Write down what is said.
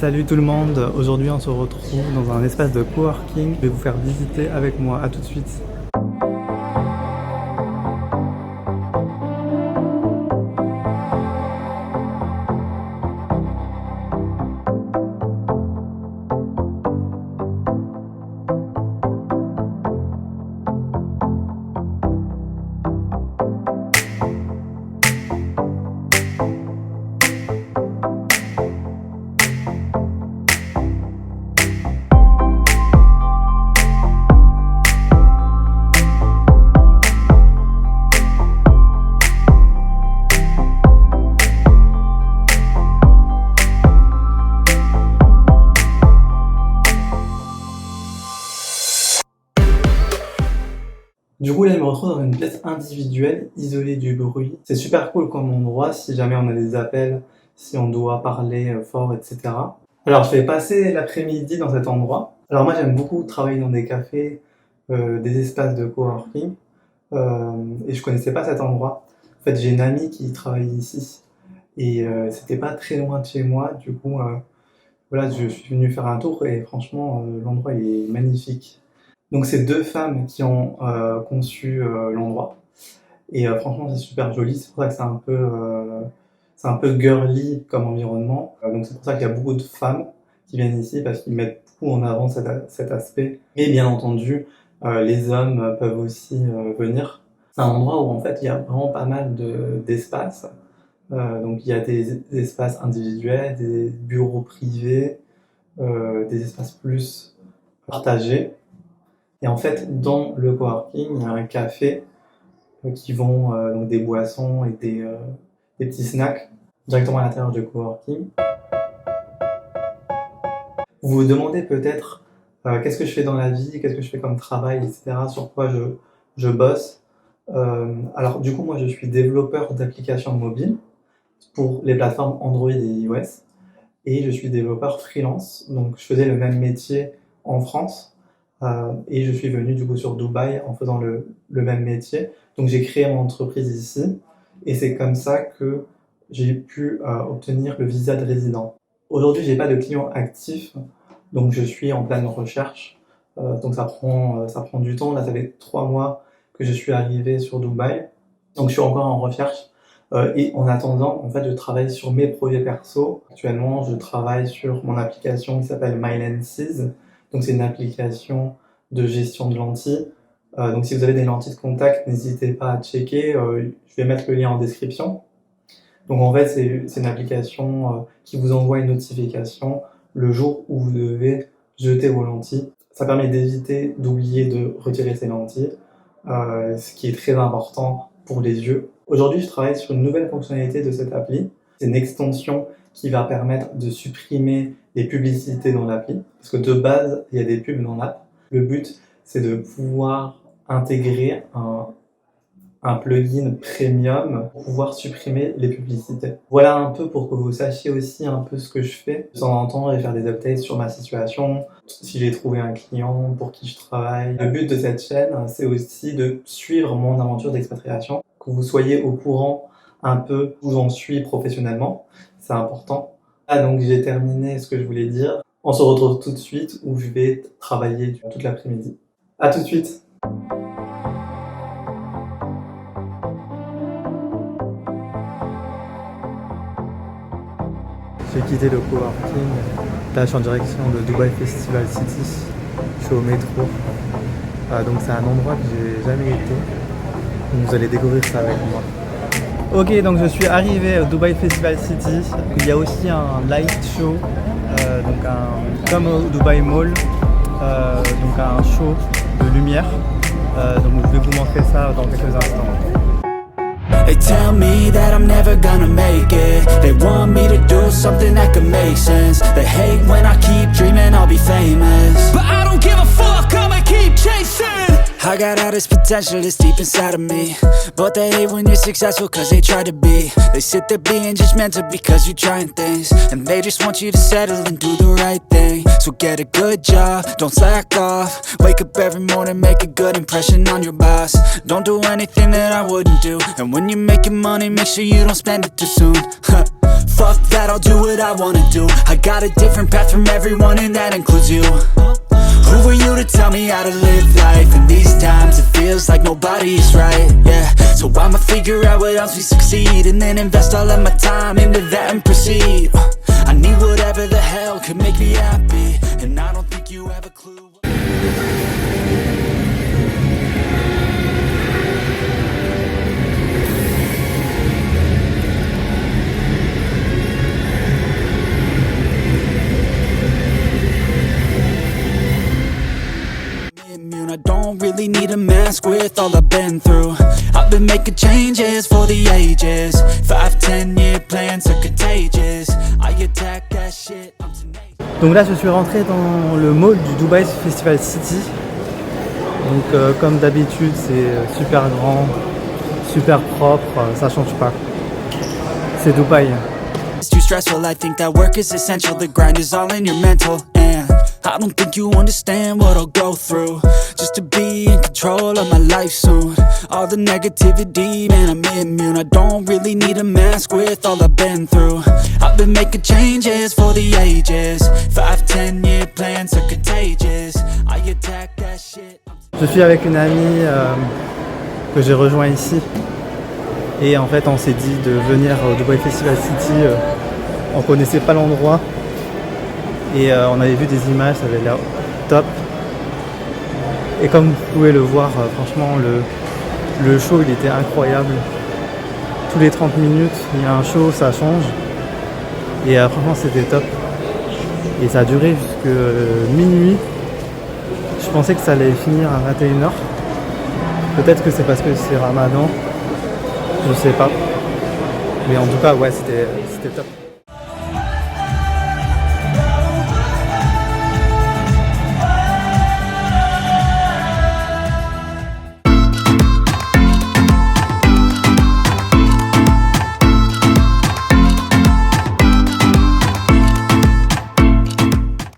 Salut tout le monde, aujourd'hui on se retrouve dans un espace de coworking. Je vais vous faire visiter avec moi, à tout de suite. Du coup là je me retrouve dans une pièce individuelle, isolée du bruit. C'est super cool comme endroit si jamais on a des appels, si on doit parler fort, etc. Alors je vais passer l'après-midi dans cet endroit. Alors moi j'aime beaucoup travailler dans des cafés, des espaces de coworking, et je connaissais pas cet endroit. En fait j'ai une amie qui travaille ici, et c'était pas très loin de chez moi, du coup voilà, je suis venu faire un tour et franchement l'endroit il est magnifique. Donc c'est deux femmes qui ont conçu l'endroit et franchement c'est super joli, c'est pour ça que c'est un peu girly comme environnement. Donc c'est pour ça qu'il y a beaucoup de femmes qui viennent ici parce qu'ils mettent beaucoup en avant cet aspect. Et bien entendu les hommes peuvent aussi venir. C'est un endroit où en fait il y a vraiment pas mal d'espaces. Donc il y a des espaces individuels, des bureaux privés, des espaces plus partagés. Et en fait, dans le coworking, il y a un café qui vend donc des boissons et des petits snacks directement à l'intérieur du coworking. Vous vous demandez peut-être qu'est-ce que je fais dans la vie, qu'est-ce que je fais comme travail, etc., sur quoi je bosse. Alors du coup, moi je suis développeur d'applications mobiles pour les plateformes Android et iOS. Et je suis développeur freelance, donc je faisais le même métier en France. Et je suis venu du coup sur Dubaï en faisant le même métier. Donc j'ai créé mon entreprise ici et c'est comme ça que j'ai pu obtenir le visa de résident. Aujourd'hui j'ai pas de clients actifs, donc je suis en pleine recherche. Donc ça prend du temps. Là ça fait 3 mois que je suis arrivé sur Dubaï, donc je suis encore en recherche. Et en attendant, en fait, je travaille sur mes projets perso. Actuellement, je travaille sur mon application qui s'appelle MyLenses. Donc c'est une application de gestion de lentilles. Donc si vous avez des lentilles de contact, n'hésitez pas à checker. Je vais mettre le lien en description. Donc en fait, c'est une application qui vous envoie une notification le jour où vous devez jeter vos lentilles. Ça permet d'éviter d'oublier de retirer ses lentilles, ce qui est très important pour les yeux. Aujourd'hui, je travaille sur une nouvelle fonctionnalité de cette appli. C'est une extension qui va permettre de supprimer les publicités dans l'appli. Parce que de base, il y a des pubs dans l'app. Le but, c'est de pouvoir intégrer un plugin premium pour pouvoir supprimer les publicités. Voilà un peu pour que vous sachiez aussi un peu ce que je fais. De temps en temps, je vais faire des updates sur ma situation, si j'ai trouvé un client pour qui je travaille. Le but de cette chaîne, c'est aussi de suivre mon aventure d'expatriation, que vous soyez au courant un peu où j'en suis professionnellement, c'est important. Ah, donc j'ai terminé ce que je voulais dire. On se retrouve tout de suite où je vais travailler toute l'après-midi. À tout de suite. J'ai quitté le coworking. Là je suis en direction de Dubai Festival City. Je suis au métro. Donc c'est un endroit que j'ai jamais été. Vous allez découvrir ça avec moi. Ok, donc je suis arrivé au Dubai Festival City. Il y a aussi un light show, comme au Dubai Mall, donc un show de lumière. Donc je vais vous montrer ça dans quelques instants. They tell me that I'm never gonna make it. They want me to do something that could make sense. They hate when I keep dreaming I'll be famous, but I don't give a fuck, I'ma keep chasing. I got all this potential that's deep inside of me, but they hate when you're successful cause they try to be. They sit there being judgmental because you're trying things, and they just want you to settle and do the right thing. So get a good job, don't slack off. Wake up every morning, make a good impression on your boss. Don't do anything that I wouldn't do, and when you're making money, make sure you don't spend it too soon. Fuck that, I'll do what I wanna do. I got a different path from everyone and that includes you. Who are you to tell me how to live life? In these times it feels like nobody is right, yeah. So I'ma figure out what else we succeed, and then invest all of my time into that and proceed. I need whatever the hell could make me happy, and I don't think you have a clue. I don't really need a mask with all I've been through. I've been making changes for the ages. 5-10 year plans are contagious. I attack that shit, I'm tenacious. Donc là je suis rentré dans le mall du Dubai Festival City. Donc comme d'habitude c'est super grand, super propre, ça change pas. C'est Dubaï. It's too stressful, I think that work is essential. The grind is all in your mental, and I don't think you understand what I'll go through just to be in control of my life soon. All the negativity, man, I'm immune. I don't really need a mask with all I've been through. I've been making changes for the ages. 5-10 year plans are contagious. I attack that shit. Je suis avec une amie que j'ai rejoint ici. Et en fait on s'est dit de venir au Dubai Festival City. On connaissait pas l'endroit. Et on avait vu des images, ça avait l'air top. Et comme vous pouvez le voir, franchement le show il était incroyable. Tous les 30 minutes il y a un show, ça change. Et franchement c'était top. Et ça a duré jusqu'à minuit. Je pensais que ça allait finir à 21h. Peut-être que c'est parce que c'est Ramadan. Je sais pas. Mais en tout cas ouais c'était top.